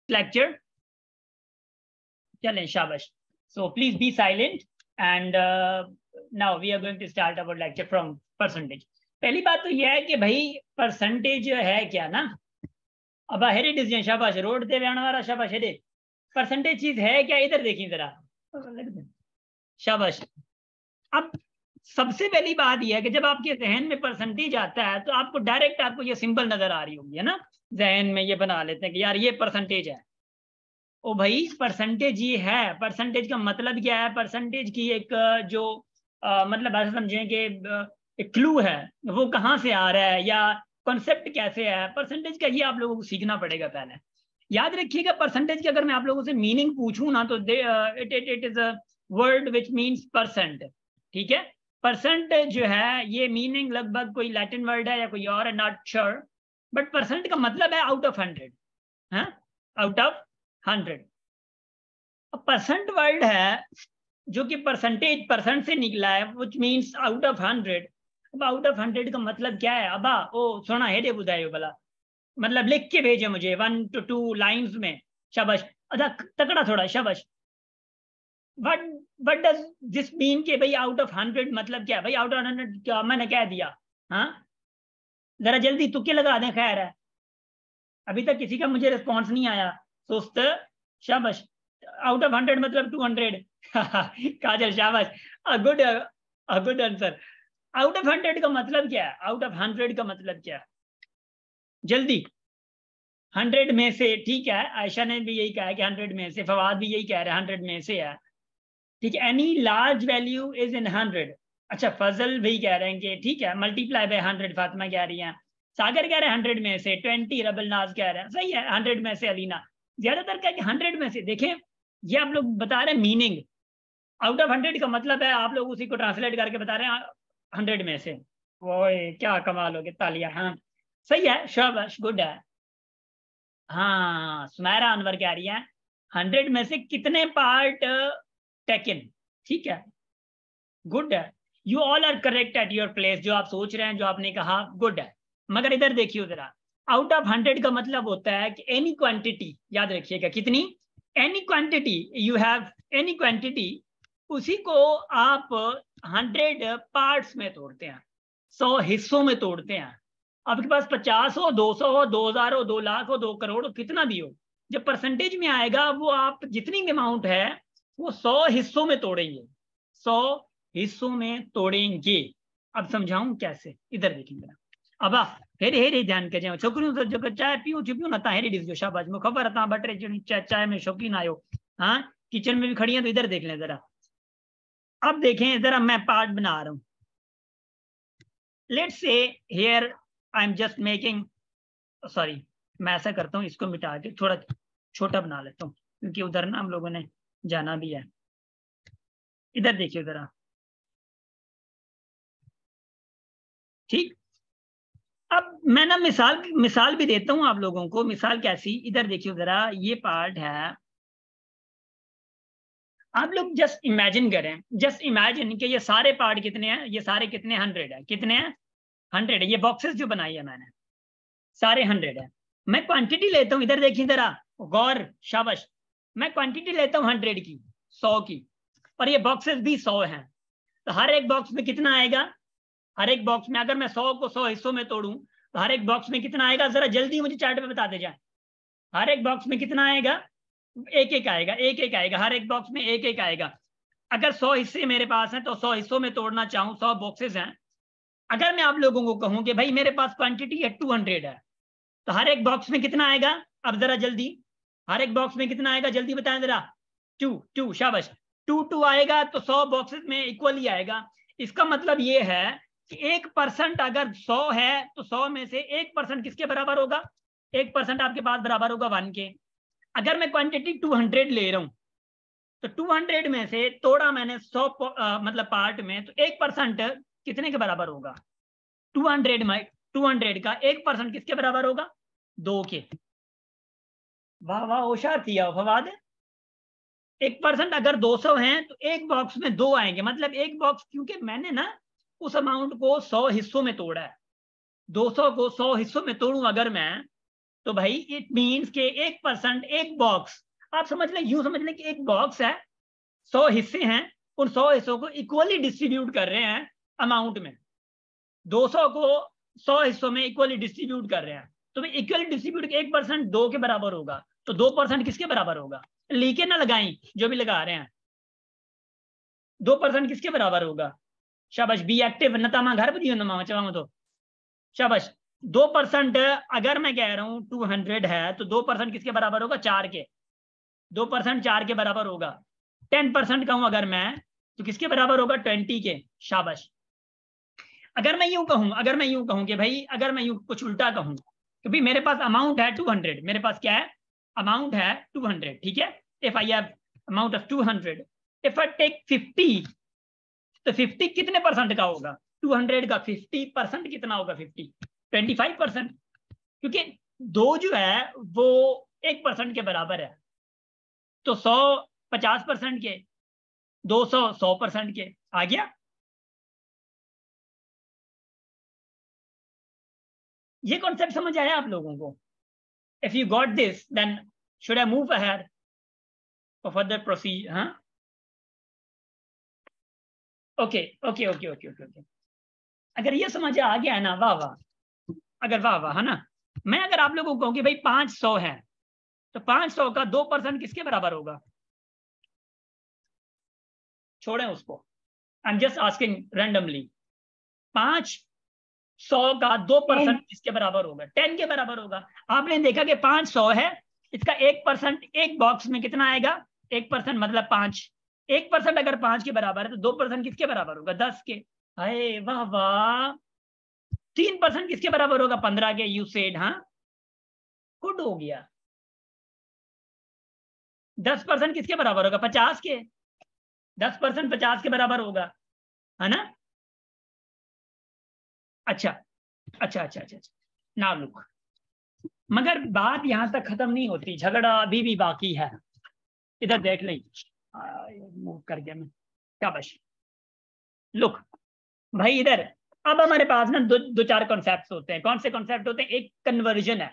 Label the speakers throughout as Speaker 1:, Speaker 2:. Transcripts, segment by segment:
Speaker 1: lecture? चलें, शाबाश. So please be silent and now we are going to start our lecture from percentage. पहली बात तो यह है कि भाई परसेंटेज है क्या ना. अब हेरे डिसीजन शाबाश रोड दे आने वाला शाबाश हेरे परसेंटेज चीज है क्या इधर देखिए जरा शाबाश. अब सबसे पहली बात यह है कि जब आपके जहन में परसेंटेज आता है तो आपको डायरेक्ट आपको ये सिंबल नजर आ रही होगी है ना. जहन में ये बना लेते हैं कि यार ये परसेंटेज है. ओ भाई परसेंटेज ये है. परसेंटेज का मतलब क्या है? परसेंटेज की एक जो मतलब ऐसा समझें कि एक क्लू है वो कहाँ से आ रहा है या कॉन्सेप्ट कैसे है परसेंटेज का, ये आप लोगों को सीखना पड़ेगा. पहले याद रखिएगा परसेंटेज की अगर मैं आप लोगों से मीनिंग पूछूं ना तो it is a word which means percent. ठीक है, परसेंट जो है ये मीनिंग लगभग कोई लैटिन वर्ड है या कोई और है, नॉट श्योर, बट परसेंट का मतलब है आउट ऑफ 100. हाँ, आउट ऑफ 100. परसेंट वर्ड है जो कि परसेंटेज परसेंट से निकला है व्हिच मींस आउट ऑफ 100. अब आउट ऑफ 100 का मतलब क्या है? अबा ओ सुना हेडे बुधायो भला, मतलब लिख के भेजे मुझे 1 to 2 लाइंस में. शाबाश, अच्छा तकड़ा थोड़ा शाबाश. व्हाट डज दिस मीन कि भाई आउट ऑफ 100 मतलब क्या है? भाई आउट ऑफ 100 क्या मैंने कह दिया? हाँ, जरा जल्दी तुक्के लगा दें. खैर है, अभी तक किसी का मुझे रिस्पॉन्स नहीं आया. सुस्त शाबाश. आउट ऑफ 100 मतलब 200. काजल शाबाश, गुड आंसर. आउट ऑफ 100 का मतलब क्या है? आउट ऑफ 100 का मतलब क्या है? जल्दी. 100 में से. ठीक है, आयशा ने भी यही कहा है कि 100 में से. फवाद भी यही कह रहे हैं 100 में से है. ठीक है, any large value is in 100. अच्छा, फजल भी कह रहे हैं कि ठीक है मल्टीप्लाई बाय 100. फातिमा कह रही हैं. सागर कह रहे हैं 100 में से. 20 रबल नाज कह रहे हैं सही है 100 में से. अलीना ज्यादातर कह के 100 में से. देखें ये आप लोग बता रहे हैं मीनिंग. आउट ऑफ 100 का मतलब है आप लोग उसी को ट्रांसलेट करके बता रहे हैं 100 में से. ओए क्या कमाल हो गया, तालियां. हाँ सही है, शाबाश, गुड है. हाँ, सुमेरा अनवर कह रही है 100 में से कितने पार्ट टेकन. ठीक है, गुड है. You all are correct at your place. जो आप सोच रहे हैं, जो आपने कहा, गुड है. मगर इधर देखिए जरा, आउट ऑफ 100 का मतलब होता है कि एनी क्वांटिटी. याद रखिएगा कितनी? Any quantity. You have any quantity, उसी को आप 100 पार्ट्स में तोड़ते हैं, 100 हिस्सों में तोड़ते हैं. आपके पास 50 हो, 200 हो, 2000 हो, 2 लाख हो, 2 करोड़ हो, कितना भी हो, जब परसेंटेज में आएगा वो आप जितनी भी अमाउंट है वो 100 हिस्सों में तोड़ेंगे. 100 हिस्सों में तोड़ेंगे. अब समझाऊं कैसे? इधर देखेंगे. अब हेरे हेरे ध्यान करें. छोकरियों से जो चाय पियो पियो ना हेरे डिस जो शाबाश में खबर है बटरे चाय में शौकीन आयो. हाँ, किचन में भी खड़ी है तो इधर देख लें जरा. अब देखें जरा, मैं पार्ट बना रहा हूं. Let's say here I am just making, sorry मैं ऐसा करता हूं, इसको मिटा के थोड़ा छोटा बना लेता हूं क्योंकि उधर ना हम लोगों ने जाना भी है. इधर देखिए जरा. ठीक, अब मैं ना मिसाल भी देता हूं आप लोगों को. मिसाल कैसी? इधर देखिए जरा, ये पार्ट है. आप लोग जस्ट इमेजिन करें, जस्ट इमेजिन कि ये सारे पार्ट कितने हैं? ये सारे कितने? 100 है. कितने हैं? 100 है. ये बॉक्सेस जो बनाई है मैंने सारे 100 है. मैं क्वांटिटी लेता हूं, इधर देखिए जरा गौर, शाबाश. मैं क्वांटिटी लेता हूं 100 की, 100 की, और ये बॉक्सेस भी 100 हैं. तो हर एक बॉक्स में कितना आएगा? हर एक बॉक्स में अगर मैं 100 को 100 हिस्सों में तोड़ूं तो हर एक बॉक्स में कितना आएगा? जरा जल्दी मुझे चार्ट पे बताते जाए. हर एक बॉक्स में कितना आएगा? एक एक आएगा, एक एक आएगा. हर एक बॉक्स में एक एक आएगा. अगर 100 हिस्से मेरे पास हैं तो 100 हिस्सों में तोड़ना चाहूं, 100 बॉक्सेस हैं. अगर मैं आप लोगों को कहूं कि भाई मेरे पास क्वांटिटी है 200 है, तो हर एक बॉक्स में कितना आएगा? अब जरा जल्दी, हर एक बॉक्स में कितना आएगा? जल्दी बताएं जरा. 2 शाबाश. 2 आएगा तो 100 बॉक्सेस में इक्वली आएगा. इसका मतलब ये है कि 1% अगर 100 है तो 100 में से 1% किसके बराबर होगा? 1% आपके पास बराबर होगा 1 के. अगर मैं क्वांटिटी 200 ले रहा हूं तो 200 में से तोड़ा मैंने 100 मतलब पार्ट में, तो 1% कितने के बराबर होगा? 200 का 1% किसके बराबर होगा? 2 के. वाह वाह, होशियार किया फवाद. 1% अगर 200 हैं तो एक बॉक्स में 2 आएंगे. मतलब एक बॉक्स, क्योंकि मैंने ना उस अमाउंट को 100 हिस्सों में तोड़ा है. 200 को 100 हिस्सों में तोड़ूं अगर मैं, तो भाई इट मीन्स के 1% एक बॉक्स, आप समझ लें, यूं समझ लें कि एक बॉक्स है, 100 हिस्से हैं, उन 100 हिस्सों को इक्वली डिस्ट्रीब्यूट कर रहे हैं अमाउंट में, 200 को 100 हिस्सों में इक्वली डिस्ट्रीब्यूट कर रहे हैं। तो भाई इक्वली डिस्ट्रीब्यूट 1% 2 के बराबर होगा, तो 2% किसके बराबर होगा? लीके ना लगाएं जो भी लगा रहे हैं, 2% किसके बराबर होगा? शाबाश, बी एक्टिव नतामा घर पर नमा चवा तो शाबाश। 2% अगर मैं कह रहा हूं 200 है, तो 2% किसके बराबर होगा? 4 के। 2% 4 के बराबर होगा। 10% कहूं अगर मैं, तो किसके बराबर होगा? 20 के। शाबाश। अगर मैं यूं कहूं कि भाई, अगर मैं यूं कुछ उल्टा कहूं कि भाई मेरे पास अमाउंट है 200, मेरे पास क्या है? अमाउंट है 200, ठीक है। If I have amount of 200, if I take 50, तो 50 कितने परसेंट का होगा? 200 का 50% कितना होगा? 50 25%, क्योंकि 2 जो है वो 1% के बराबर है। तो 100 50% के, 200 100% के। आ गया? ये कॉन्सेप्ट समझ आया आप लोगों को? If you got this, then should I move ahead for further proceed? हाँ, okay okay okay okay okay okay. अगर ये समझ आ गया है ना, वाह वाह, अगर वाह वाह है ना। मैं अगर आप लोगों को कहूँ कि भाई 500 है, तो 500 का 2% किसके बराबर होगा? छोड़ें उसको, आई एम जस्ट आस्किंग रैंडमली। 500 का 2% किसके बराबर होगा? 10 के बराबर होगा। आपने देखा कि 500 है, इसका 1% एक बॉक्स में कितना आएगा? 1% मतलब 5। 1% अगर 5 के बराबर है, तो 2% किसके बराबर होगा? 10 के। अरे वाह वाह। 3% किसके बराबर होगा? 15 के। यू सेड, हाँ, गुड हो गया। 10% किसके बराबर होगा? 50 के। 10% 50 के बराबर होगा, है ना? अच्छा अच्छा अच्छा अच्छा अच्छा। ना लुक, मगर बात यहां तक खत्म नहीं होती, झगड़ा अभी भी बाकी है। इधर देख ली, मूव कर गया मैं, शाबाश। लुक भाई इधर, अब हमारे पास ना दो चार कॉन्सेप्ट होते हैं। कौन से कॉन्सेप्ट होते हैं? एक कन्वर्जन है,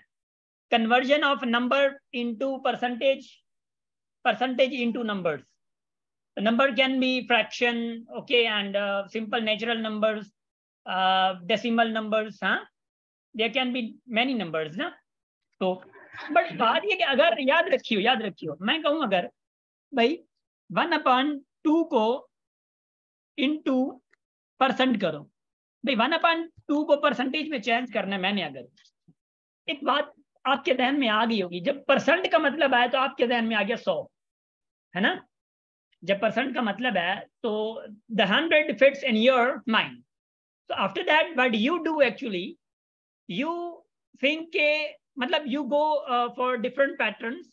Speaker 1: conversion of number into percentage, percentage into numbers. number can be fraction, okay, and simple natural numbers, decimal numbers, हाँ, there can be many numbers ना। तो बट बात ये कि अगर याद रखियो मैं कहूं अगर भाई 1/2 को इनटू परसेंट करो, भाई 1/2 को परसेंटेज में चेंज करना है मैंने, अगर एक बात आपके ध्यान में आ गई होगी, जब परसेंट का मतलब आया तो आपके ध्यान में आ गया 100, है ना? जब परसेंट का मतलब है तो the 100 fits in your mind. So after that, what you do actually, you think के मतलब you go for different patterns.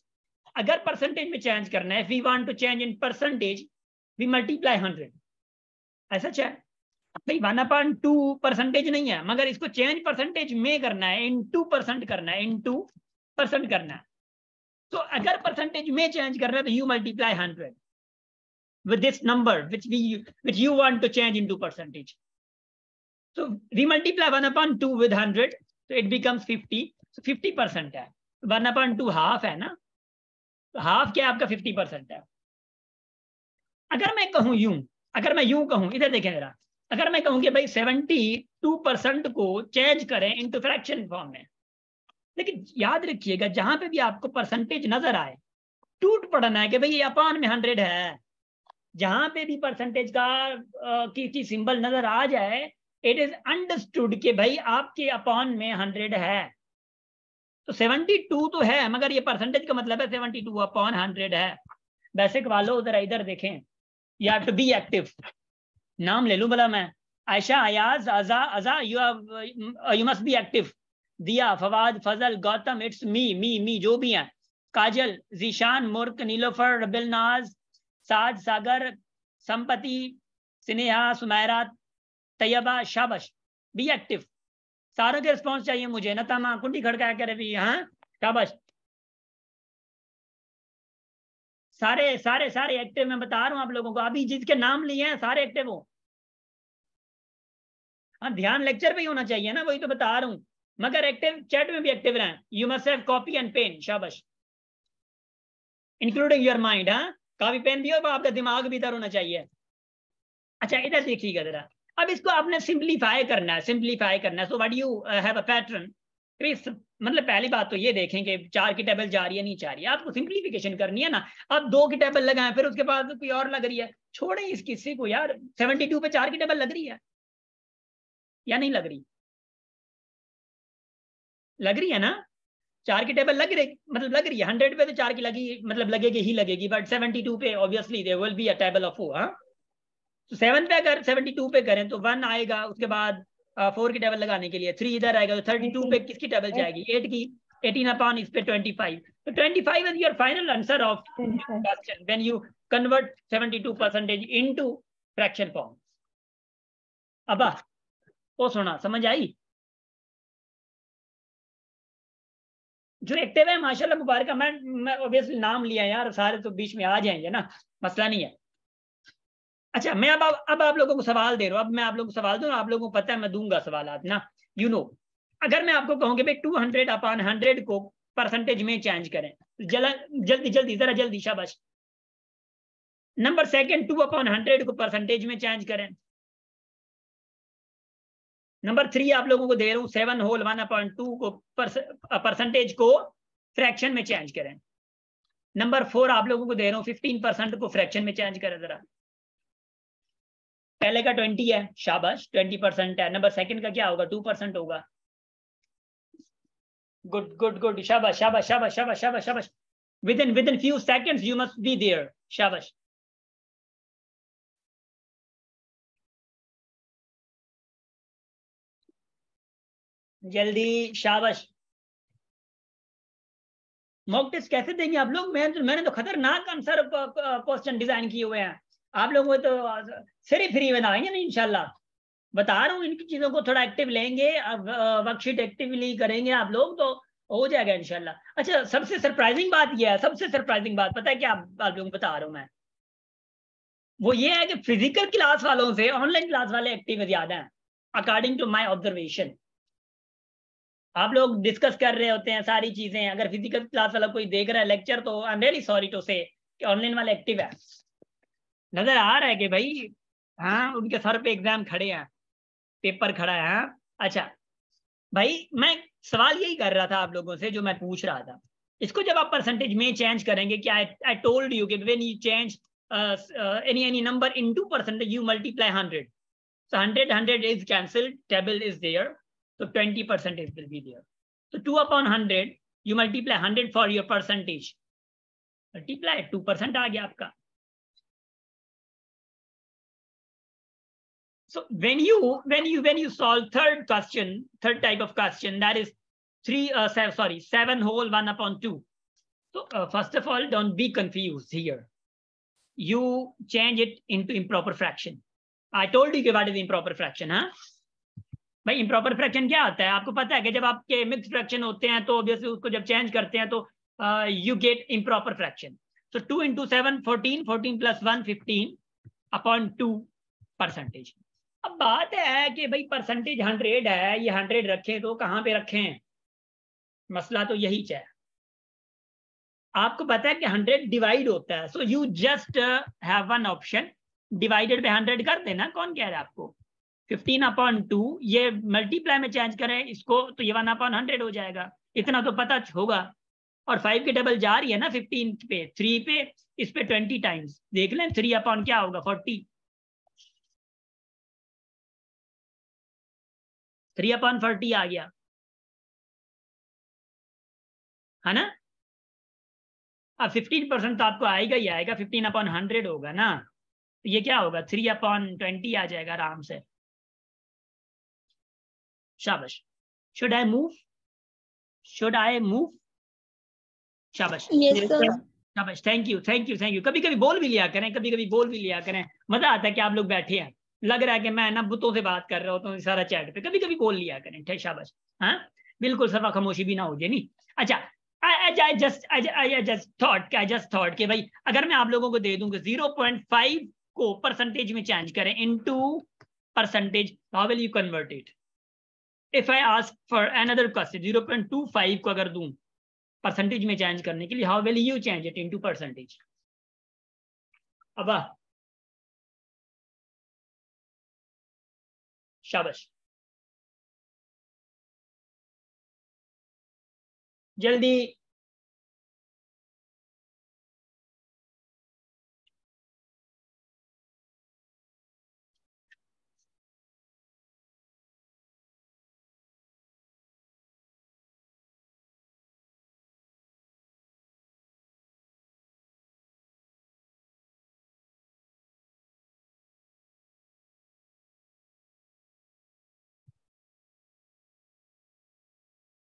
Speaker 1: अगर परसेंटेज में चेंज करना है, if we want to change in percentage, we multiply 100। ऐसा है भाई, 1/2 परसेंटेज नहीं है, मगर इसको चेंज परसेंटेज में करना है, इनटू परसेंट करना है, इनटू परसेंट करना है। तो अगर परसेंटेज में चेंज करना है तो you multiply 100 with this number which you want to change into percentage. So we multiply 1/2 with 100, so it becomes 50. So 50% है, 1/2 हाफ है ना, तो हाफ क्या आपका 50% है। अगर मैं कहूं यूं, अगर मैं यूं कहूं, इधर देखें जरा, अगर मैं कहूं कि भाई 72% को चेंज करें इनटू फ्रैक्शन फॉर्म में, लेकिन याद रखिएगा जहां पे भी आपको परसेंटेज नजर आए, टूट पड़ना है कि भाई ये अपान में 100 है। जहां पे भी परसेंटेज का की सिंबल नजर आ जाए, इट इज अंडरस्टूड कि भाई आपके अपॉन में 100 है। तो 72 तो है, मगर ये परसेंटेज का मतलब है 72/100 है। बेसिक वालों उधर इधर देखें, you have to be active. नाम ले लूं भला मैं, आयशा, अयाज, अजा, अजा, यू मस्ट बी एक्टिव। दिया, फवाद, फजल, गौतम, इट्स मी जो भी है, काजल, जीशान, मुर्क, नीलोफर, रबिल नाज, साज, सागर, संपति, स्नेहा, सुमेरा, तैयबा, शाबाश, बी एक्टिव। सारों के रिस्पॉन्स चाहिए मुझे। नतामा कुंडी खड़का करे भी, हाँ, शाबाश। सारे सारे सारे एक्टिव, मैं बता रहा हूं आप लोगों को, अभी जिसके नाम लिए हैं सारे एक्टिव हो। हाँ, ध्यान लेक्चर पे ही होना चाहिए ना, वही तो बता रहा हूँ। मगर एक्टिव चैट में भी एक्टिव रहें। You must have copy and pen, शाबाश, इंक्लूडिंग योर माइंड। हाँ, कॉपी पेन भी हो, आपका दिमाग भी इधर होना चाहिए। अच्छा, इधर देखिएगा जरा, अब इसको आपने सिंप्लीफाई करना है, सिंप्लीफाई करना है। So what you have a pattern, मतलब पहली बात तो ये देखें कि 4 की टेबल जा रही है नहीं जा रही है, आपको सिंप्लीफिकेशन करनी है ना। अब 2 की टेबल लगाएं, फिर उसके बाद कोई और लग रही है, छोड़ें इस किस्से को यार। 72 पे 4 की टेबल लग रही है या नहीं लग रही? लग रही है ना, 4 की टेबल लग रही, मतलब लग रही है। 100 पे तो 4 की लगी, मतलब लगेगी ही लगेगी, बट 72 पे obviously there will be a table of 4। हाँ, तो 7 पे अगर 72 पे करें तो 1 आएगा, उसके बाद 4 की टेबल लगाने के लिए 3 इधर आएगा, तो 32 पे किसकी टेबल जाएगी? 8 की। 18 अपॉन इस पे 25, तो 25 is your final answer of question when you convert 72% into fraction form. अब वो सुना, समझ आई? जो एक्टिव है माशाल्लाह मुबारक, मैं ऑब्वियसली नाम लिया यार, सारे तो बीच में आ जाएंगे ना, मसला नहीं है। अच्छा, मैं अब आप लोगों को सवाल दे रहा हूँ, अब मैं आप लोगों को सवाल दूँ, आप लोगों को पता है मैं दूंगा सवाल ना, यू नो। अगर मैं आपको कहूँ कि भाई 200 अपॉन 100 को परसेंटेज में चेंज करें, जल्दी जल्दी जरा जल्दी, शाबाश। नंबर सेकंड 2 अपॉन 100 को परसेंटेज में चेंज करें। नंबर 3 आप लोगों को दे रहा हूँ 7 होल 1/2 को परसेंटेज को फ्रैक्शन में चेंज करें। नंबर 4 आप लोगों को दे रहा हूँ 15% को फ्रैक्शन में चेंज करें जरा। पहले का 20 है, शाबाश, 20% है। नंबर सेकंड का क्या होगा? 2% होगा। गुड गुड गुड, शाबाश शाबाश शाबाश शाबाश शाबाश शाबाश। Within few seconds you must be there, शाबाश। जल्दी, शाबाश। मॉक टेस्ट कैसे देंगे आप लोग? मैंने तो खतरनाक आंसर क्वेश्चन डिजाइन किए हुए हैं। आप लोग वो तो सिर्फ फ्री बनाएंगे ना इंशाल्लाह। बता रहा हूँ, इनकी चीजों को थोड़ा एक्टिव लेंगे, वर्कशीट एक्टिवली करेंगे आप लोग तो हो जाएगा इंशाल्लाह। अच्छा, सबसे सरप्राइजिंग बात यह है, सबसे सरप्राइजिंग बात पता है क्या आप लोगों को बता रहा हूँ मैं? वो ये है कि फिजिकल क्लास वालों से ऑनलाइन क्लास वाले एक्टिव ज्यादा हैं, अकॉर्डिंग टू माई ऑब्जर्वेशन। आप लोग डिस्कस कर रहे होते हैं सारी चीजें, अगर फिजिकल क्लास वाला कोई देख रहा है लेक्चर तो I am really sorry to say कि ऑनलाइन वाले एक्टिव है। नजर आ रहा है कि भाई हाँ, उनके सर पे एग्जाम खड़े हैं, पेपर खड़ा है। हाँ, अच्छा भाई, मैं सवाल यही कर रहा था आप लोगों से, जो मैं पूछ रहा था, इसको जब आप परसेंटेज में चेंज करेंगे, क्या आई टोल्ड यू कि when you change any number into percentage you multiply 100, so 100 is cancelled, table is there, so 20% will be there. So 2 upon 100 you multiply 100 for your percentage, multiply 2% आ गया आपका। So when you solve third type of question, that is 7 whole 1/2. So first of all, don't be confused here. You change it into improper fraction. I told you what is improper fraction, हाँ? भाई improper fraction क्या आता है आपको पता है कि जब आपके मिक्स फ्रैक्शन होते हैं तो ऑब्वियसली उसको जब चेंज करते हैं तो you get improper fraction. So 2 × 7 14, 14 + 1 15 upon 2%। अब बात है कि भाई परसेंटेज 100 है, ये 100 रखें तो कहाँ पे रखें? मसला तो यही है। आपको पता है कि 100 डिवाइड होता है, so you just have one option, divided by 100 कर देना। कौन कह रहा है आपको? 15/2 ये मल्टीप्लाई में चेंज करें इसको तो ये 1/100 हो जाएगा, इतना तो पता होगा। और 5 की डबल जा रही है ना 15 पे, 3 पे, इस पे 20 टाइम्स देख लें, 3 अपॉन क्या होगा? 40, 3/40 आ गया है ना। अब 15% तो आपको आएगा ही आएगा, 15/100 होगा ना, तो ये क्या होगा? 3/20 आ जाएगा आराम से। शाबाश। Should I move? शाबाश, शाबाश, थैंक यू। कभी कभी बोल भी लिया करें, मजा आता है कि आप लोग बैठे हैं, लग रहा है कि मैं ना बुतों से बात कर रहा होता हूँ सारा चैट पे, कभी कभी बोल लिया करें, ठीक, शाबाश। हाँ, बिल्कुल सफा खामोशी भी ना हो जाए नहीं। अच्छा, I just thought कि भाई अगर मैं आप लोगों को दे दूं कि 0.5 को परसेंटेज में चेंज करें into percentage, how will you convert it? If I ask for another question 0.25 को अगर दूं परसेंटेज में चेंज करने के लिए, how will you change it into percentage? अब शाबाश, जल्दी।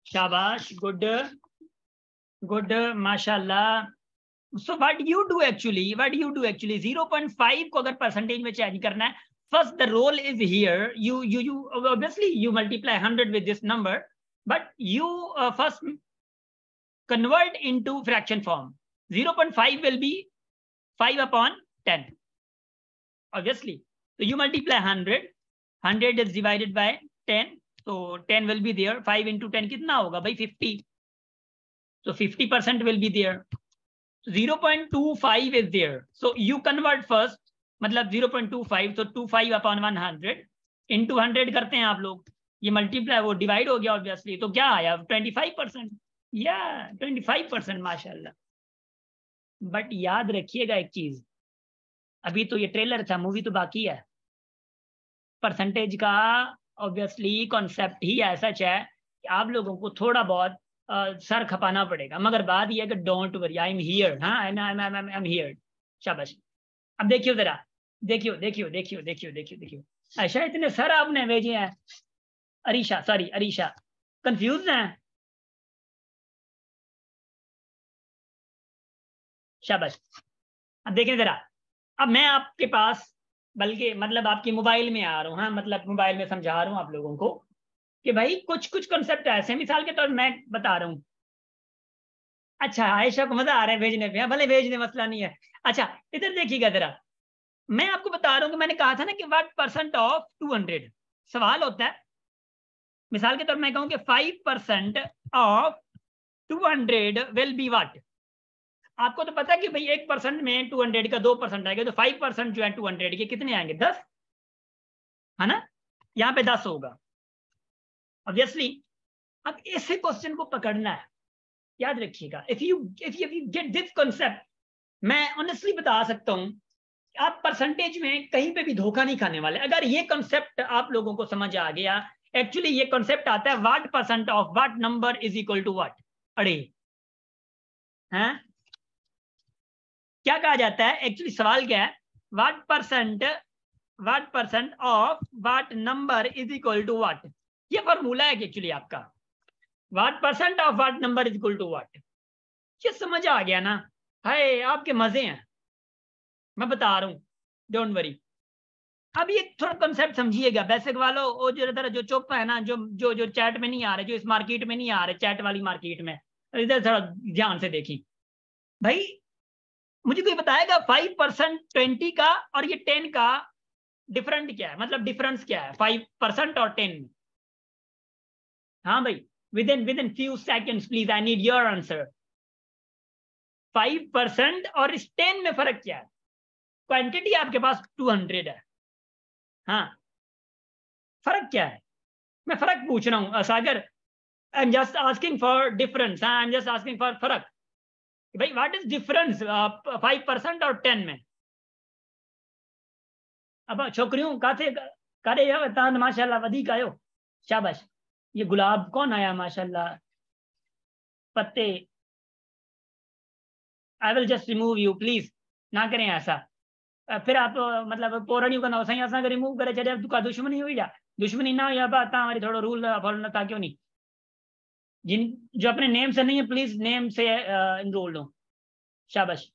Speaker 1: शाबाश, गुड गुड, माशाल्लाह। So what you do actually 0.5 को अगर परसेंटेज में चेंज करना है, first the role is here, you obviously you multiply 100 with this number, but you first convert into fraction form. 0.5 will be 5 upon 10 obviously, so you multiply 100 is divided by 10, so 10 will be there, 5 into 10 कितना होगा भाई? 50, so 50% will be there. 0.25 is there, so you convert first, मतलब 0.25, so 25 upon 100 into 100 करते हैं आप लोग, ये multiply वो डिवाइड हो गया ऑब्वियसली, तो क्या आया? 25%, या 25%, माशाल्लाह। बट याद रखिएगा एक चीज, अभी तो ये ट्रेलर था, मूवी तो बाकी है। परसेंटेज का ऑब्वियसली कॉन्सेप्ट ही ऐसा है कि आप लोगों को थोड़ा बहुत सर खपाना पड़ेगा, मगर बात यह है कि don't worry, I am here. हाँ, आई एम हियर। शाबाश। अब देखियो जरा, देखियो। अच्छा, इतने सर आपने भेजे हैं। अरीशा कंफ्यूज है। शाबाश। अब देखें जरा, अब मैं आपके पास, बल्कि मतलब आपकी मोबाइल में आ रहा हूँ। हाँ, मतलब मोबाइल में समझा रहा हूँ आप लोगों को कि भाई कुछ कंसेप्ट ऐसे, मिसाल के तौर पर मैं बता रहा हूँ। अच्छा, आयशा को मजा आ रहा है भेजने पे, भले भेजने, मसला नहीं है। अच्छा, इधर देखिएगा जरा, मैं आपको बता रहा हूँ कि मैंने कहा था ना कि व्हाट परसेंट ऑफ 200, सवाल होता है मिसाल के तौर पर मैं कहूँ कि 5% ऑफ 200 विल बी व्हाट। आपको तो पता है कि भाई 1% में 200 का 2% आएगा, तो 5% जो है 200 के कितने आएंगे? 10, है ना? यहाँ पे 10 होगा ऑब्वियसली। अब ऐसे क्वेश्चन को पकड़ना है, याद रखिएगा। If you get this concept, मैं ऑनेस्टली बता सकता हूं आप परसेंटेज में कहीं पे भी धोखा नहीं खाने वाले। अगर ये कॉन्सेप्ट आप लोगों को समझ आ गया, एक्चुअली ये कॉन्सेप्ट आता है what percent of what number is equal to what. अरे हैं, क्या कहा जाता है एक्चुअली? सवाल क्या है? What percent of what number is equal to what. ये फॉर्मूला है एक्चुअली आपका, what percent of what number is equal to what. ये समझ आ गया ना? हाय, आपके मजे हैं, मैं बता रहा हूं, डोंट वरी। अब ये थोड़ा कंसेप्ट समझिएगा। बेसिक वालों, वो जो चुप है ना, जो चैट में नहीं आ रहे, जो इस मार्केट में नहीं आ रहे, चैट वाली मार्केट में, इधर थोड़ा ध्यान से देखी भाई। मुझे कोई बताएगा 5% 20 का और ये 10 का डिफरेंट क्या है? मतलब डिफरेंस क्या है 5% और 10 में? हाँ भाई, with in few seconds please, I need your answer. 5% और इस 10 में फर्क क्या है? क्वांटिटी आपके पास 200 है। हाँ, फर्क क्या है? मैं फर्क पूछ रहा हूं Sagar. I am just asking for difference. I am just asking for फर्क। भाई व्हाट इज डिफरेंस 5% और 10 में? अब छोकरियों काथे करे तान माशाल्लाह वधिक आयो। शाबाश। ये गुलाब कौन आया माशाल्लाह? पत्ते, I will just remove you please, ना करें ऐसा। फिर आप मतलब पोरणियों का ना सही असा रिमूव करे चले दुका दुश्मनी हुई जा। दुश्मनी ना हुई बात हमारी, थोड़ा रूल फॉलो था क्यों नहीं। जिन जो अपने नेम से नहीं है प्लीज नेम से इनरोल हो। शाबाश।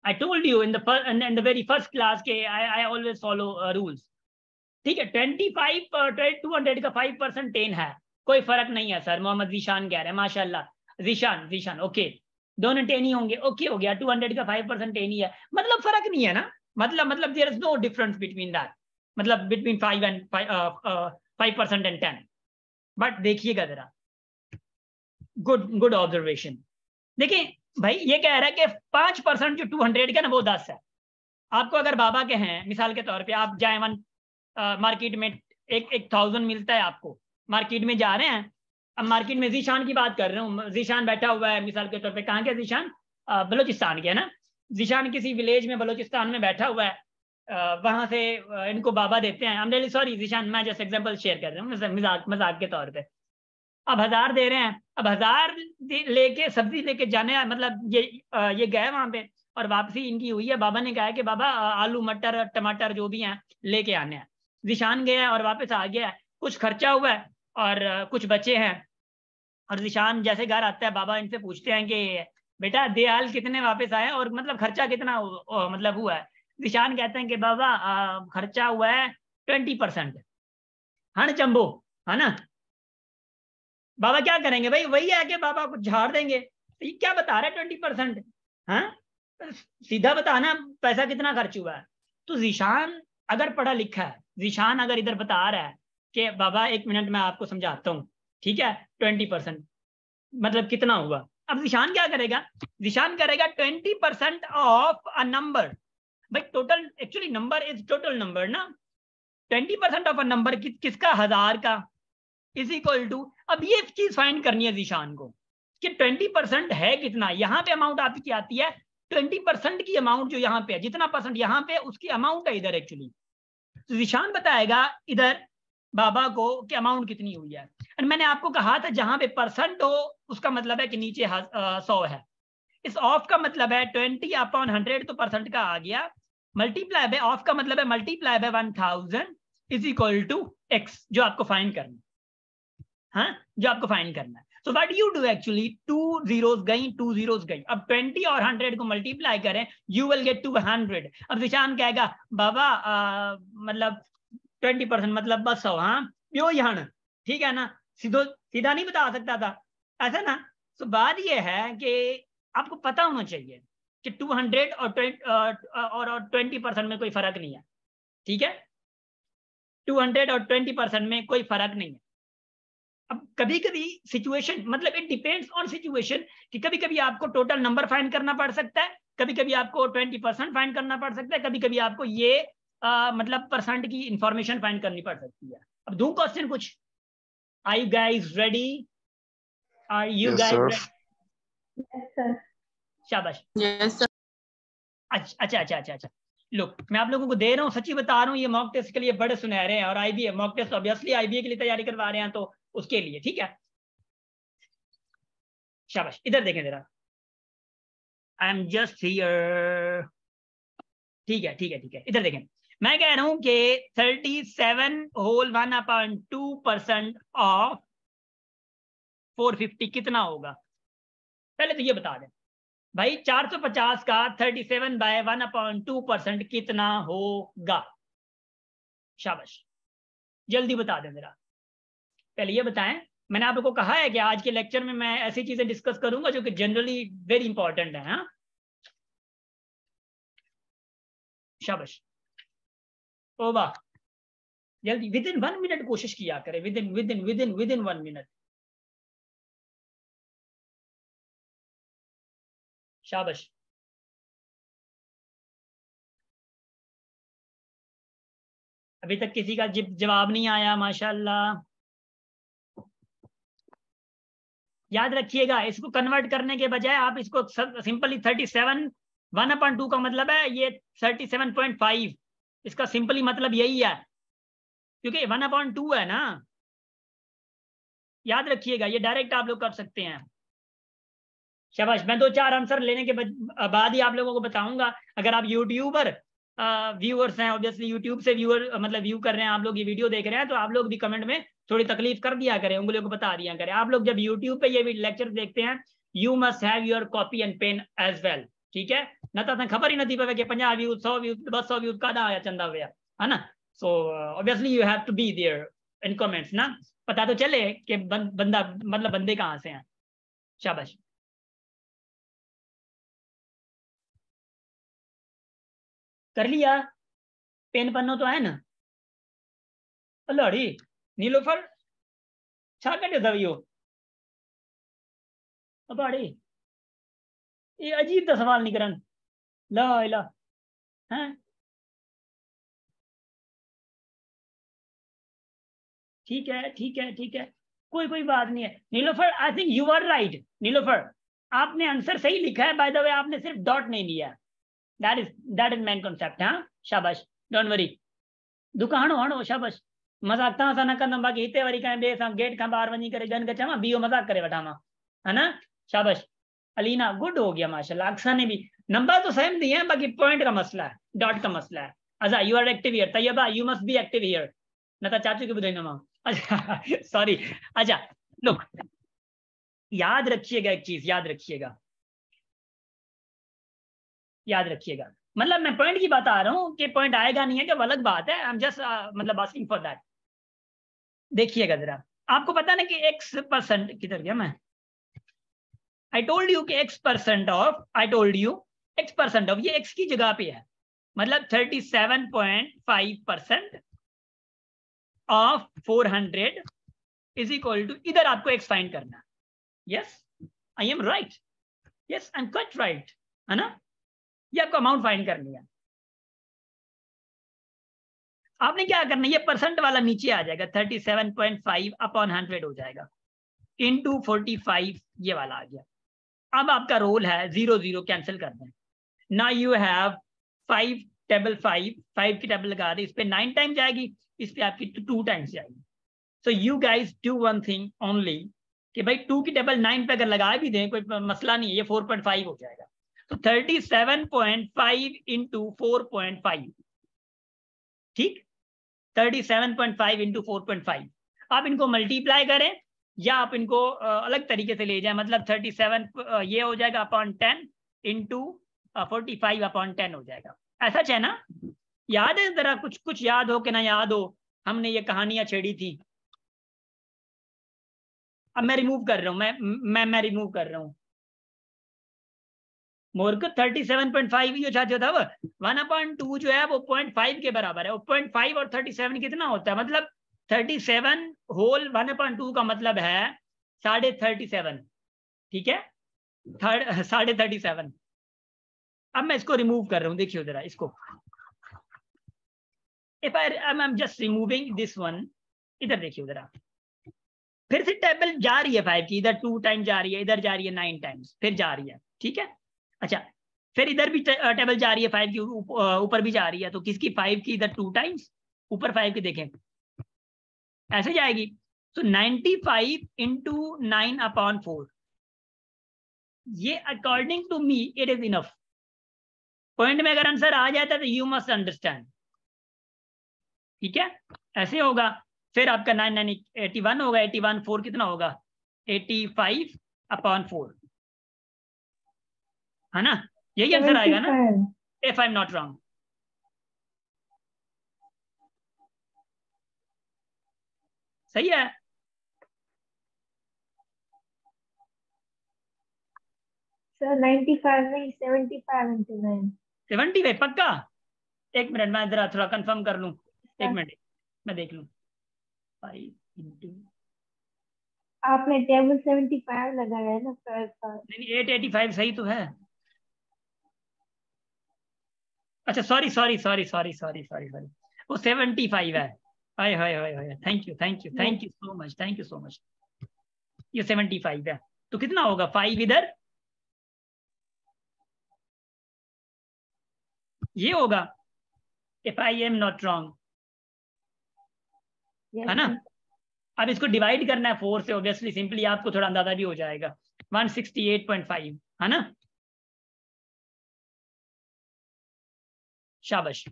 Speaker 1: I told you in the very first class के I always follow rules। ठीक है, 25 200 का 5% 10 है, कोई फर्क नहीं है सर। मोहम्मद जीशान कह रहे हैं माशाल्लाह। जीशान ओके, दोनों 10 ही होंगे। ओके हो गया, 200 का 5% 10 ही है, मतलब फर्क नहीं है ना। मतलब there is no difference between that. मतलब बिटवीन 5% एंड 10। बट देखिएगा जरा, गुड ऑब्जर्वेशन। देखिए भाई ये कह रहा है कि 5% जो 200 का ना वो 10 है। आपको अगर बाबा के हैं, मिसाल के तौर पे आप जाए मार्केट में, एक 1000 मिलता है आपको, मार्केट में जा रहे हैं। अब मार्केट में जीशान की बात कर रहा हूँ, जीशान बैठा हुआ है मिसाल के तौर पे, कहाँ के जीशान, बलोचिस्तान के है ना। जीशान किसी विलेज में बलोचिस्तान में बैठा हुआ है, वहां से इनको बाबा देते हैं। आई एम रियली सॉरी जीशान, मैं जस्ट एग्जांपल शेयर कर रहा हूँ मजाक के तौर पे। अब 1000 दे रहे हैं, अब 1000 लेके सब्जी लेके जाने, मतलब ये गए वहां पे और वापसी इनकी हुई है। बाबा ने कहा है कि बाबा आलू मटर टमाटर जो भी हैं लेके आने हैं। जिशान गया और वापस आ गया, कुछ खर्चा हुआ है और कुछ बचे हैं। और जिशान जैसे घर आता है, बाबा इनसे पूछते हैं कि बेटा देहाल कितने वापस आए और मतलब खर्चा कितना मतलब हुआ है। जिशान कहते हैं कि बाबा खर्चा हुआ है 20%। हाँ चंबो, है ना। बाबा क्या करेंगे भाई, वही है कि बाबा को झाड़ देंगे। तो ये क्या बता रहा है 20%? हाँ सीधा बताना पैसा कितना खर्च हुआ है। तो जीशान अगर पढ़ा लिखा है, जीशान अगर इधर बता रहा है कि बाबा 1 मिनट में आपको समझाता हूँ, ठीक है, 20% मतलब कितना हुआ। अब जीशान क्या करेगा, जीशान करेगा 20% ऑफ अ नंबर। भाई total actually number is total number ना। 20% ऑफ अ नंबर किसका, 1000 का, इज इक्वल टू, अब ये चीज फाइंड करनी है जीशान को कि 20% है कितना। यहां पे अमाउंट आपकी आती है 20% की अमाउंट, जो यहाँ पे है, जितना परसेंट यहाँ पे उसकी अमाउंट है इधर एक्चुअली। तो जीशान बताएगा इधर बाबा को कि अमाउंट कितनी हुई है। और मैंने आपको कहा था जहां पे परसेंट हो उसका मतलब है कि नीचे 100 है। इस ऑफ का मतलब है 20/100, तो परसेंट का आ गया। मल्टीप्लाई बाय, ऑफ का मतलब है multiply by 1000 is equal to x, जो आपको फाइंड करना है। हाँ जो आपको फाइंड करना है। So what you do actually, 2 zeros गई, 2 zeros गई। अब 20 और 100 को मल्टीप्लाई करें, यू विल गेट 200। अब जिशान कहेगा बाबा मतलब 20% मतलब बस 100। हाँ यो यहाँ, ठीक है ना, सीधा नहीं बता सकता था ऐसा ना। तो बात यह है कि आपको पता होना चाहिए कि 200 और 20% में कोई फर्क नहीं है, ठीक है। 200 और 20% में कोई फर्क नहीं है। अब कभी कभी सिचुएशन, मतलब इट डिपेंड्स ऑन सिचुएशन, कि कभी कभी आपको टोटल नंबर फाइंड करना पड़ सकता है, कभी कभी आपको 20% फाइंड करना पड़ सकता है, कभी कभी आपको ये मतलब परसेंट की इंफॉर्मेशन फाइंड करनी पड़ सकती है। अब दूं क्वेश्चन कुछ, are you guys ready, are you guys ready? शाबाश।
Speaker 2: Yes, sir.
Speaker 1: अच्छा। लो मैं आप लोगों को दे रहा हूँ, सच्ची बता रहा हूँ, ये मॉक टेस्ट के लिए बड़े सुनहरे हैं। और IBA mock test obviously IBA के लिए तैयारी करवा रहे हैं, तो उसके लिए ठीक है। शाबाश, इधर देखें जरा, आई एम जस्ट हियर। ठीक है, इधर देखें। मैं कह रहा हूं कि 37/1/2% ऑफ 450 कितना होगा। पहले तो ये बता दें भाई, 450 का 37/1/2% कितना होगा। शाबाश, जल्दी बता दें जरा। पहले ये बताएं, मैंने आप लोगों को कहा है कि आज के लेक्चर में मैं ऐसी चीजें डिस्कस करूंगा जो कि जनरली वेरी इंपॉर्टेंट है। हाँ शाबाश, ओ वाह, जल्दी, विद इन 1 मिनट कोशिश किया करें, विद इन 1 मिनट। शाबाश, अभी तक किसी का जवाब नहीं आया, माशाल्लाह। याद रखिएगा, इसको कन्वर्ट करने के बजाय आप इसको सिंपली 37, 1/2 का मतलब है ये 37.5, इसका सिंपली मतलब यही है, क्योंकि 1/2 है ना। याद रखिएगा, ये डायरेक्ट आप लोग कर सकते हैं। शाबाश, मैं 2-4 आंसर लेने के बाद ही आप लोगों को बताऊंगा। अगर आप यूट्यूबर व्यूअर्स हैं, ऑब्वियसली यूट्यूब से व्यूअर मतलब व्यू कर रहे हैं, आप लोग ये वीडियो देख रहे हैं, तो आप लोग भी कमेंट में थोड़ी तकलीफ कर दिया करें, उंगलियों को बता दिया करें। आप लोग जब यूट्यूब पे ये लेक्चर देखते हैं, you must have your copy and pen as well, ठीक है ना। तो खबर ही नहीं पवे कि 50 व्यूज 100 व्यूज 200 व्यूज का आया चंदा हुआ, है ना। So obviously you have to be there in comments ना, पता तो चले कि बंदा मतलब बंदे कहाँ से हैं। शाबाश, कर लिया, पेन पन्नो तो है ना। अल्लाड़ी नीलोफर छा कटे दवियो अबाड़ी ये अजीब दा सवाल नहीं करन ला इला हैं ठीक है ठीक है ठीक है कोई बात नहीं है Nilofar I think you are right Nilofar आपने आंसर सही लिखा है बाय द वे आपने सिर्फ डॉट नहीं लिया दैट इज मेन कॉन्सेप्ट हाँ शाबाश डोंट वरी दुकान हणो शाबाश मजाक ता ना कंदम बाकी हिते वरी कहीं बे सा गेट का बाहर वनी करे गन कचा बीओ मजाक करे वठामा है ना शाबाश अलीना गुड हो गया माशाल्लाह अक्सा ने भी नंबर तो सेम दिए हैं बाकी पॉइंट का मसला है डॉट का मसला है अच्छा you are active here Tayyaba you must be active here न तो चाचू के बुधाई मां अच्छा सॉरी अच्छा लुक याद रखिएगा एक चीज याद रखिएगा मतलब मैं पॉइंट की बात आ रहा हूं कि पॉइंट आएगा नहीं है कि वो अलग बात है आई एम जस्ट मतलब आस्किंग फॉर दैट देखिएगा जरा आपको पता ना कि x% किधर गया मैं आई टोल्ड यू कि x% ऑफ ये x की जगह पे है मतलब 37.5% ऑफ 400 इज इक्वल टू इधर आपको x फाइंड करना है yes I am right yes I am quite right है ना ये आपको अमाउंट फाइंड करनी है आपने क्या करना है ये परसेंट वाला नीचे आ जाएगा 37.5 अपॉन 100 हो जाएगा इनटू 45 ये वाला आ गया अब आपका रोल है 0 0 कैंसिल कर दें ना यू हैव 5 टेबल 5 की टेबल लगा दे इस पे 9 टाइम जाएगी इस पे आपकी 2 टाइम्स जाएगी so you guys do one thing only कि भाई 2 की टेबल 9 पे अगर लगा भी दें कोई मसला नहीं है ये 4.5 हो जाएगा तो 37.5 इंटू 4.5 ठीक 37.5 इंटू 4.5 आप इनको मल्टीप्लाई करें या आप इनको अलग तरीके से ले जाएं मतलब 37 ये हो जाएगा अपॉन 10 इंटू 45 अपॉन 10 हो जाएगा ऐसा है ना याद है जरा कुछ याद हो कि ना याद हो हमने ये कहानियां छेड़ी थी अब मैं रिमूव कर रहा हूं मैं रिमूव कर रहा हूं मोर को 37.5 जो चाहते था वो 1/2 जो है वो 0.5 के बराबर है वो 0.5 और 37 कितना होता है मतलब 37 होल 1/2 का मतलब है 37.5 ठीक है 37.5 अब मैं इसको रिमूव कर रहा हूं देखिए जरा इसको if I am just removing this one इधर देखिए जरा फिर से टेबल जा रही है 5 की इधर 2 टाइम जा रही है इधर जा रही है 9 टाइम्स फिर जा रही है ठीक है अच्छा फिर इधर भी टेबल जा रही है 5 की ऊपर भी जा रही है तो किसकी 5 की इधर 2 टाइम्स ऊपर 5 की देखें ऐसे जाएगी तो 95 इंटू 9/4 ये according to me it is enough point में अगर आंसर आ जाता है तो यू मस्ट अंडरस्टैंड ठीक है ऐसे होगा फिर आपका 81 होगा 81 4 कितना होगा 85/4 है ना यही आंसर आएगा ना if I am not wrong सही है
Speaker 2: सर 95 नहीं 75 into 9
Speaker 1: 75 पक्का एक मिनट मैं जरा थोड़ा कंफर्म कर लूं एक मिनट मैं देख लूं 5 into
Speaker 2: आपने टेबल 75 लगाया है ना
Speaker 1: नहीं 885 सही तो है अच्छा सॉरी वो 75 है hi hi hi hi thank you so much ये 75 है तो कितना होगा 5 इधर ये होगा if I am not wrong है ना अब इसको डिवाइड करना है 4 से ऑब्वियसली सिंपली आपको थोड़ा अंदाजा भी हो जाएगा 168.5 है ना शाबाश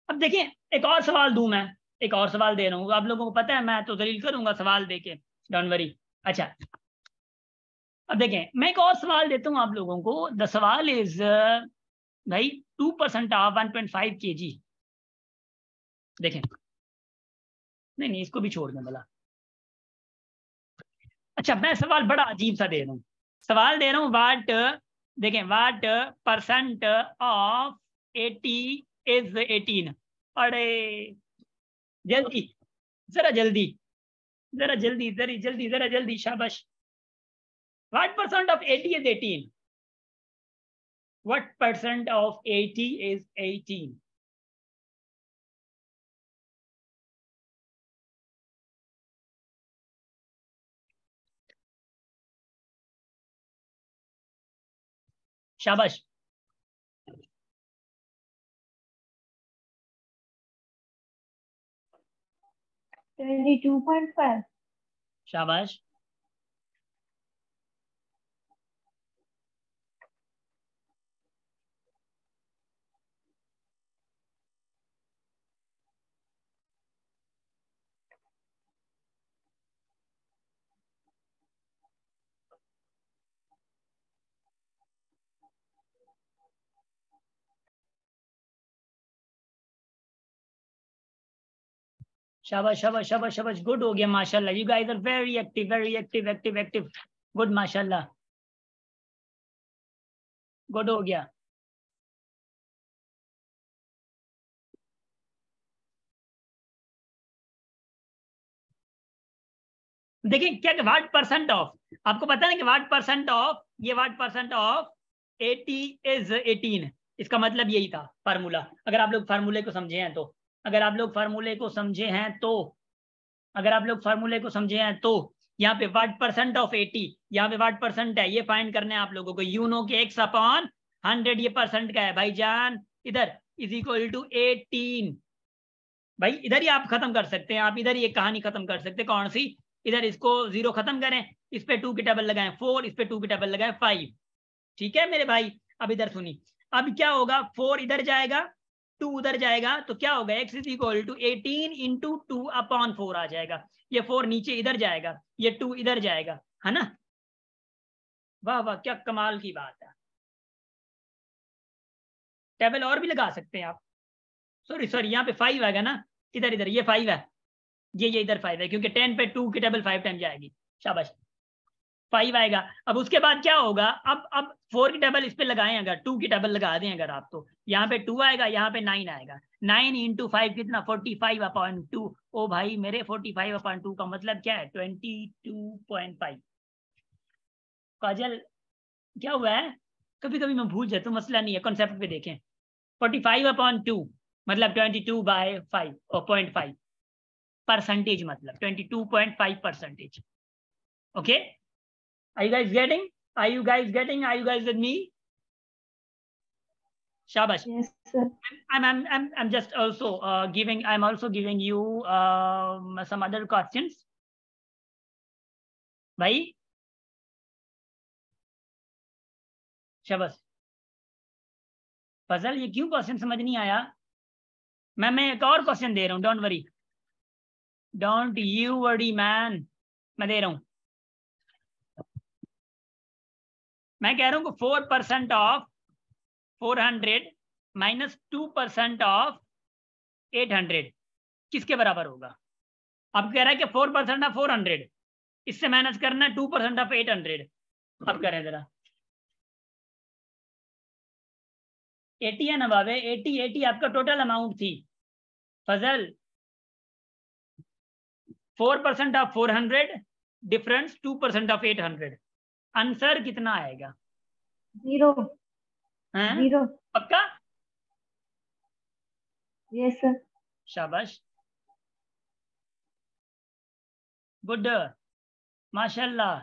Speaker 1: अब देखिए एक और सवाल दूं मैं एक और सवाल दे रहा हूं आप लोगों को पता है मैं तो दलील करूंगा सवाल देके डोंट वरी अच्छा अब देखें मैं एक और सवाल देता हूं आप लोगों को द सवाल इज भाई 2% ऑफ 1.5 kg देखें नहीं इसको भी छोड़ दें भला अच्छा मैं सवाल बड़ा अजीब सा दे रहा हूं सवाल दे रहा हूं वाट देखें वाट परसेंट ऑफ 80 इज 18 अरे जल्दी, जरा जल्दी, जरा जल्दी, जरा जल्दी, जरा जल्दी, शाबाश। What percent of 80 is 18? What percent of 80 is 18? शाबाश।
Speaker 2: 22.5.
Speaker 1: शाबाश। शाबाश शाबाश शाबाश शाबाश, गुड हो गया माशाल्लाह। You guys are very active, very active, active active, good माशाल्लाह, गुड हो गया। देखिए क्या वाट परसेंट ऑफ, आपको पता है कि वाट परसेंट ऑफ, ये वाट परसेंट ऑफ 80 इज 18, इसका मतलब यही था फार्मूला। अगर आप लोग फार्मूले को समझे हैं तो, अगर आप लोग फार्मूले को समझे हैं तो, अगर आप लोग फार्मूले को समझे हैं तो यहाँ पे वाट परसेंट ऑफ 80, यहाँ पे वाट परसेंट है, ये फाइंड करना है आप लोगों को। यू नो कि x अपॉन 100 ये परसेंट का है भाईजान, इधर इज इक्वल टू 18। भाई इधर ही आप खत्म कर सकते हैं, आप इधर ही एक कहानी खत्म कर सकते हैं। कौन सी? इधर इसको 0 खत्म करें, इस पे 2 की टेबल लगाएं 4, इस पे 2 की टेबल लगाएं 5। ठीक है मेरे भाई, अब इधर सुनी, अब क्या होगा, 4 इधर जाएगा, 2 उधर जाएगा, तो क्या होगा, x is equal to 18 into 2 upon 4 आ जाएगा। ये 4 नीचे इधर जाएगा, ये 2 इधर जाएगा, है ना। वाह वाह, क्या कमाल की बात है। टेबल और भी लगा सकते हैं आप। सॉरी सॉरी, यहाँ पे 5 आएगा ना, इधर इधर ये 5 है, ये इधर 5 है, क्योंकि 10 पे 2 की टेबल 5 टाइम जाएगी। शाबाश, 5 आएगा। अब उसके बाद क्या होगा, अब 4 की टेबल इस पे लगाएं, अगर 2 की टेबल लगा दें अगर आप, तो यहाँ पे 2 आएगा, यहाँ पे 9 आएगा। 9 इंटू 5 कितना, 45/2। ओ भाई मेरे 45/2 का मतलब क्या है, 22.5। काजल क्या हुआ है, कभी कभी मैं भूल जाता हूँ, मसला नहीं है, कॉन्सेप्ट पे देखें। 45/2 मतलब 22/5 और 0.5 परसेंटेज, मतलब 22.5%। Okay, are you guys getting, are you guys getting, are you guys with me? Shabash.
Speaker 2: Yes, sir.
Speaker 1: I'm just also I'm also giving you some other questions. भाई शाबाश। फजल ये क्यों क्वेश्चन समझ नहीं आया? मैं एक और क्वेश्चन दे रहा हूँ, don't worry, don't you worry man, मैं दे रहा हूँ। मैं कह रहा हूँ 4% ऑफ 400 माइनस 2% ऑफ 800 किसके बराबर होगा? अब कह रहा है कि 4% ऑफ 400, इससे माइनस करना 2% ऑफ 800। अब करें जरा, 80 है ना बाबे, 80 आपका टोटल अमाउंट थी। फजल 4% ऑफ 400 डिफरेंस 2% ऑफ 800, आंसर कितना आएगा?
Speaker 2: 0. 0.
Speaker 1: पक्का?
Speaker 2: Yes, sir.
Speaker 1: शाबाश, गुड, माशाल्लाह।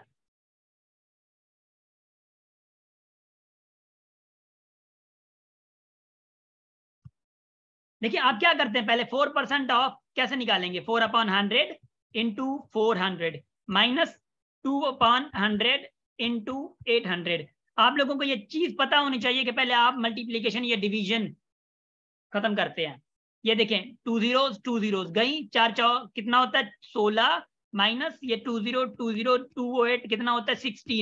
Speaker 1: देखिए आप क्या करते हैं, पहले 4% ऑफ कैसे निकालेंगे, 4/100 इंटू 400 माइनस 2/100 इंटू 800। आप लोगों को ये चीज पता होनी चाहिए कि पहले आप मल्टीप्लीकेशन या डिवीजन खत्म करते हैं। ये देखें, 2 zeros 2 zeros गई, 4 कितना होता है 16, माइनस ये 2 0 2 0 2 8 कितना होता है 16।